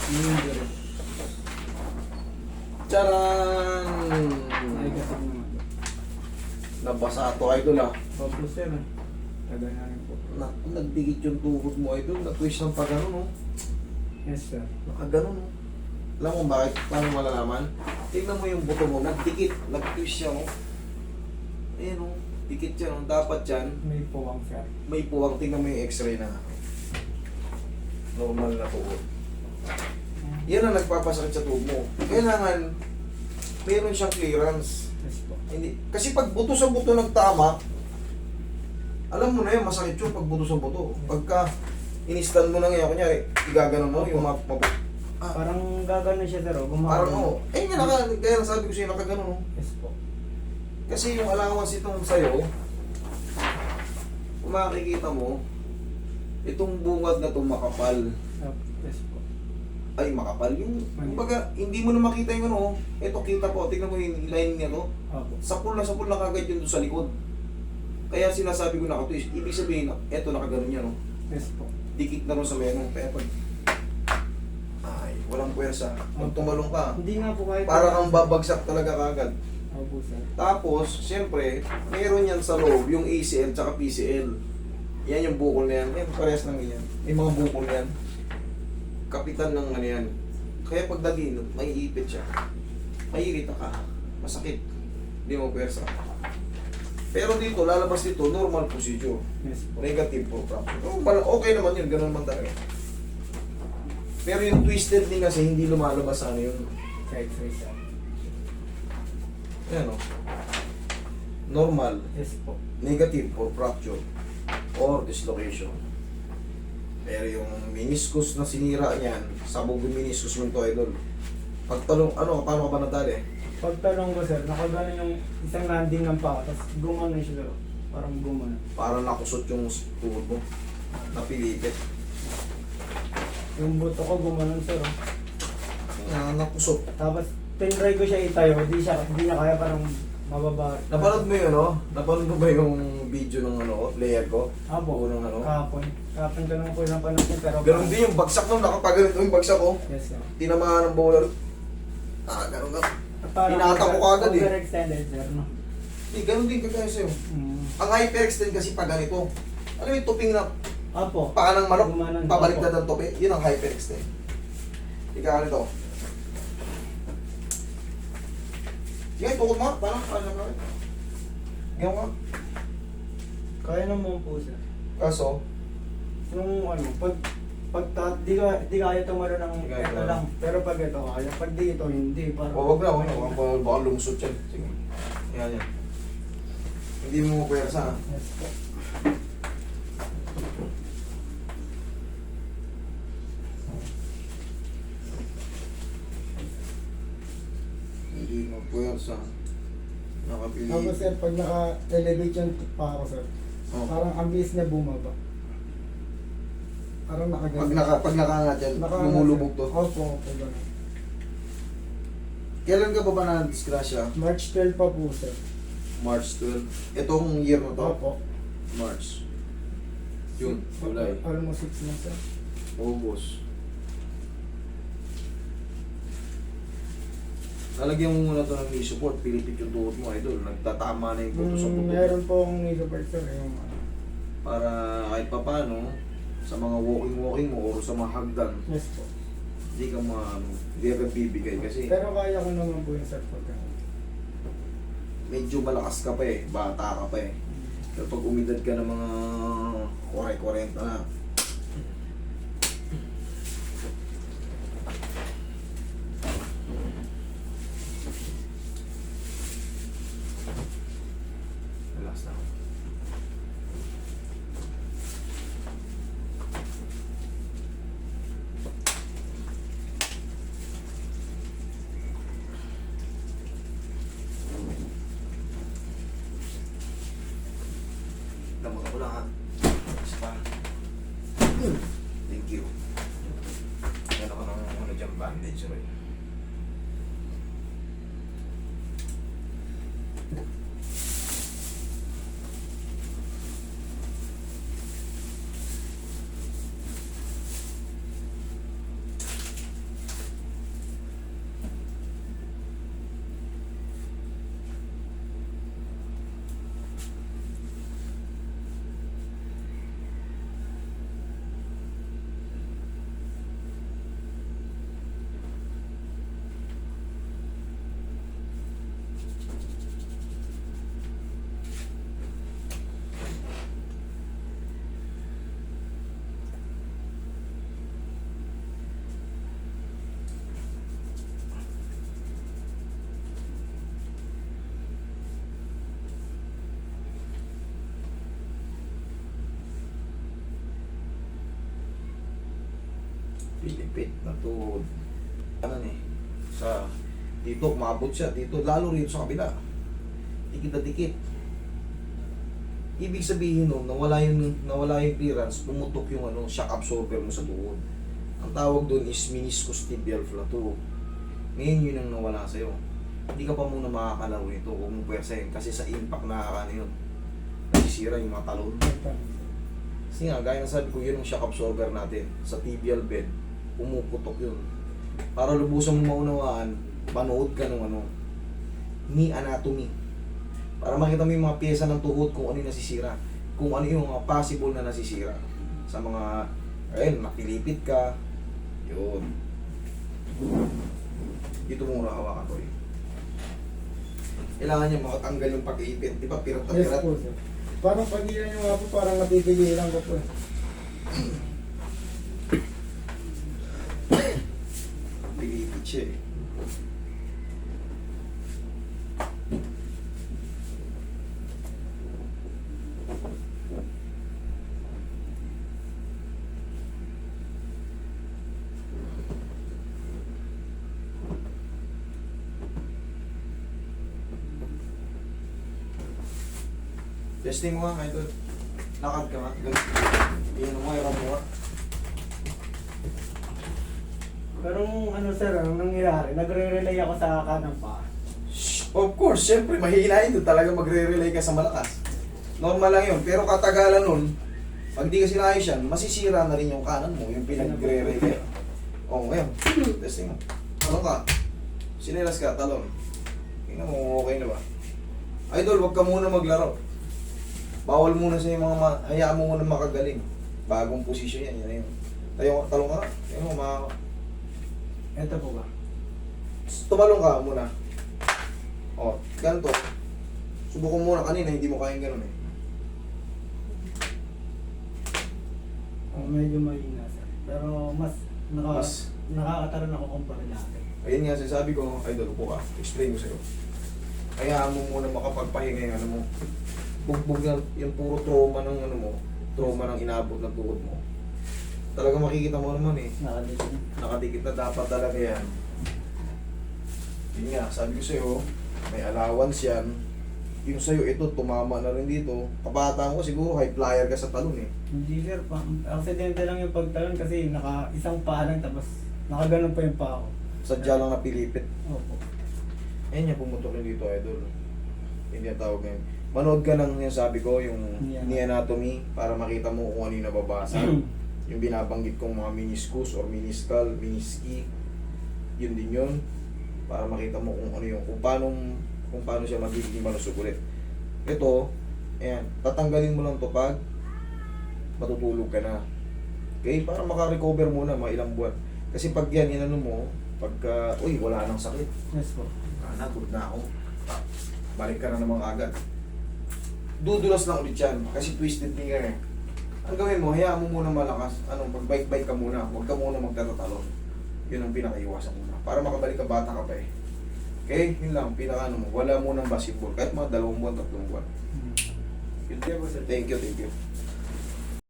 Injury. Charan! Negative naman. Nabasa ito, idol ah. Opo sir. Tagal na rin po. Nagdikit yung tuhod mo, idol. Nag-twist ng pagano, no? Yes sir. Nakagano, no? Alam mo bakit? Paano malalaman? Tingnan mo yung buto mo. Nagdikit. Nag-twist siya, no? Ayan, no? Dikit siya, no? Dapat yan. May puwang sir. May puwang. Tingnan mo yung x-ray na. Normal na tuhod. Yan ang nagpapasakit sa tuhod mo. Kailangan, meron siyang clearance. Yes po. Hindi. Kasi pag buto sa buto nagtama, alam mo na yun, masakit yun pag buto sa buto. Pagka inistan mo na ngayon, kunyari, igaganon mo, yung Parang gagano siya sir. parang oo. Eh nga, kaya nasabi ko sa'yo, nakaganon. Oh. Yes po. Kasi yung allowance itong sa'yo, kung makikita mo, itong bungad na itong makapal, Yes po. ay makapal, yung, kumbaga, hindi mo na makita yung ano, ito kita po, tingnan mo yung line niya to, Opo. sapul na kagad yun doon sa likod. Kaya sinasabi ko nakatwist, ibig sabihin, eto nakaganon niya, no? Yes po. Dikit na rin sa menong, kaya pag, ay, walang puwersa. Pag tumalong ka, Hindi nga po kahit... para kang babagsak talaga kagad. Opo sir. Tapos, siyempre, meron yan sa loob, yung ACL tsaka PCL. Yan yung bukol na yan. Yan, parehas lang yan. May mga bukol na yan. Kapitan ng ano yan. Kaya pag dagin, may ipit siya. Maiirita ka. Masakit. Hindi mo pwersa. Pero dito, lalabas dito, normal procedure. Yes po. Negative for fracture. Okay naman yun, ganun man talaga. Pero yung twisted din kasi hindi lumalabas ano yun. Sa x-ray sir. Ayan o. Normal. Yes po. Negative for fracture or dislocation. Pero yung meniscus na sinira niyan, sabog yung meniscus mo ito, idol. Pagtalong, ano, paano ka ba natali? Pagtalong ko sir, nakagano yung isang landing ng paa, tapos gumano siya sir. Parang gumano. Parang nakusot yung tuhod mo. Napilipit. Yung buto ko gumanon sir. Nakusot. Tapos tinry ko siya itayo, di niya kaya, parang mababa. Napanood mo yun, no? Napanood mo ba yung video ng ano, player ko? Apo, Unang ano? kahapon. Kahapon ka nung ko napanood niya, pero... Ganun din yung bagsak nung nakapaganito yung bagsak ko. Yes sir. Tinamaan ng bowler. Ganun ka. Parang Hinata ko kagad eh. overextended sir, no? Ganun din kagaya sa'yo. Mm. Ang hyperextend kasi pag ganito. Alam mo yung tuping na Apo. paa ng manok, Gumanon. pabaliktad Opo. ng tupi, yun ang hyperextend. Ika nito. Sige, tukod mo. Paano naman? Ngayon nga. Kaya naman po sir. Kaso, Yung ano, di kaya tumalo ng Di kaya ito tumalo. lang. Pero pag ito kaya, pag dito hindi. Parang... wag na. Baka lumusot yan. Sige. Yan. Hindi mo pwersa. Yes po. Hindi mo pwersa. Nakapili. Tapos sir, pag naka-elevate yung paa ko sir, Oh. parang ang bilis niya bumaba. Parang Pag nakangat yan, lumulubog to. Opo, ganun. Kailan ka ba na-disgrasya? March 12 pa po sir. March 12. Itong year na to? Opo. March. June, July, Almost 6 months sir. August. Lalagyan mo muna to ng knee support, pilipit yung tuhod mo, idol. Nagtatama na yung buto sa buto. Meron po akong nisopert sir. Yung, Para kahit pa paano, sa mga walking mo o sa mga hagdan, yes po. hindi ka hindi ka bibigay kasi Pero kaya ko naman po yung sir pagka. medyo malakas ka pa eh, bata ka pa eh. Pero pag umidad ka ng mga 40 na, relax na. Damag ako lang ha. Isa pa. Thank you. Yan ako ng ano dyan, bandage rin. Pilipit na tuhod. Ano eh, sa dito, umabot siya. Dito, lalo rito sa kabila. Dikit na dikit. Ibig sabihin nun, nawala yung clearance, pumutok yung shock absorber mo sa tuhod. Ang tawag doon is meniscus tibial flato. Ngayon yun ang nawala sa'yo. Hindi ka pa muna makakalaro ito, huwag mong pwersahin kasi sa impact nakakano yun. Nasisira yung mga talon. Kasi nga, gaya na sabi ko, yun ang shock absorber natin. Sa tibial bed, pumuputok yun. Para lubusan mo maunawaan, panood ka ng knee anatomy. Para makita mo yung mga pyesa ng tuhod kung ano yung nasisira. Kung ano yung mga possible na nasisira. Sa mga, ayun, napilipit ka. Yun. Dito muna hawakan ko eh. Kailangan niya makatanggal yung pag-iipit. Di ba, pirat na Yes pirat? po, sir. Parang pagilan nyo nga po, parang napipigilan ko po eh. Pilipit siya eh. Testing mo nga, idol. Lakad ka nga. Iyan mo, iram mo nga. Pero ano sir, ang nangyayari, nagre-relay ako sa kanang paa. Of course, syempre, mahihinain doon talaga magre-relay ka sa malakas. Normal lang yun. Pero katagalan nun, pag di ka sinayos yan, masisira na rin yung kanan mo, yung pinag-relay ka. O, ngayon, testing mo. Talon ka. Sinilas ka, talon. Tingnan mo, okay na ba? Idol, wag ka muna maglaro. Bawal muna sa yung mga, hayaan mo muna makagaling. Bagong posisyon yan, yan na yun. Tayo, talong ka. Tingnan mo, Ito po ba? tumalong ka muna. O, ganito. Subukan muna kanina, hindi mo kayang ganun eh. Oh, medyo mahina sir. Pero mas nakakataron ako kumpara natin. Ayun nga, sinasabi ko, idol po ka. Explain ko sa'yo. Kaya mo muna makapagpahinga yung mo. Bugbog na yung puro trauma ng trauma ng inabot ng tuhod mo. Talaga makikita mo naman eh. Nakadikit na dapat talaga yan. Yun nga, sabi ko sa'yo, may allowance yan. Yung sa'yo, ito, tumama na rin dito. Kabataan ko siguro, high flyer ka sa talon eh. Hindi sir, aksidente lang yung pagtalon kasi isang paa lang tapos nakaganon pa yung paa ko. Sadya lang napilipit. Opo. Ayun nga, pumutok yun dito, idol. Hindi ang tawag ngayon. Manood ka ng yung sabi ko, yung knee anatomy, para makita mo kung ano yung nababasa. Yung binabanggit kong mga meniscus or meniscal, meniski, yun din yun. Para makita mo kung ano yung, kung paano siya magiging malusog ulit. Ito, ayan, tatanggalin mo lang to pag matutulog ka na. Okay? Para makarecover muna, mga ilang buwan. Kasi pag yan, inano mo, pagka, uy, wala nang sakit. Yes po. Good na ako. Balik ka na naman agad. Dudulas lang ulit yan, kasi twisted finger eh. Ang gawin mo, hayaan mo muna malakas. Pag bike-bike ka muna, huwag ka muna magtatatalo. Yun ang pinakaiwasan muna. Para makabalik ka, bata ka pa eh. Okay? Yun lang, mo. Wala munang basketball. Kahit mga 2 buwan, 3 buwan. Yun. Thank you, thank you.